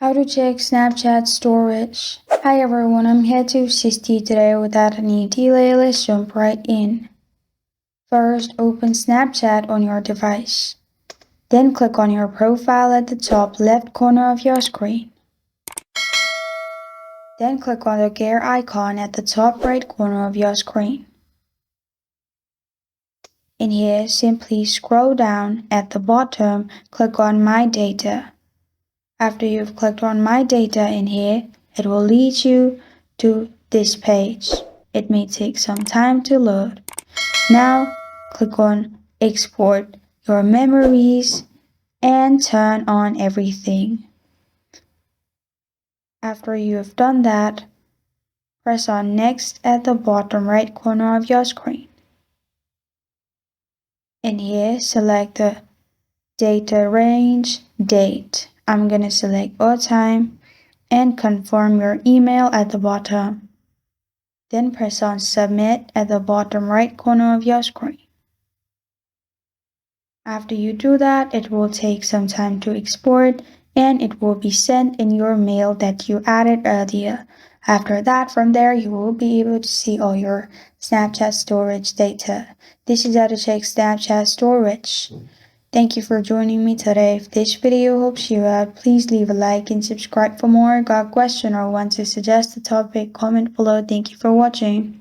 How to check Snapchat storage. Hi everyone, I'm here to assist you today. Without any delay, let's jump right in. First, open Snapchat on your device. Then click on your profile at the top left corner of your screen. Then click on the gear icon at the top right corner of your screen. In here, simply scroll down at the bottom, click on My Data. After you've clicked on My Data in here, it will lead you to this page. It may take some time to load. Now, click on Export Your Memories and turn on everything. After you have done that, press on Next at the bottom right corner of your screen. In here, select the data range, date. I'm going to select all time and confirm your email at the bottom. Then press on Submit at the bottom right corner of your screen. After you do that, it will take some time to export and it will be sent in your mail that you added earlier. After that, from there, you will be able to see all your Snapchat storage data. This is how to check Snapchat storage. Thank you for joining me today. If this video helps you out, please leave a like and subscribe for more. Got a question or want to suggest a topic, comment below. Thank you for watching.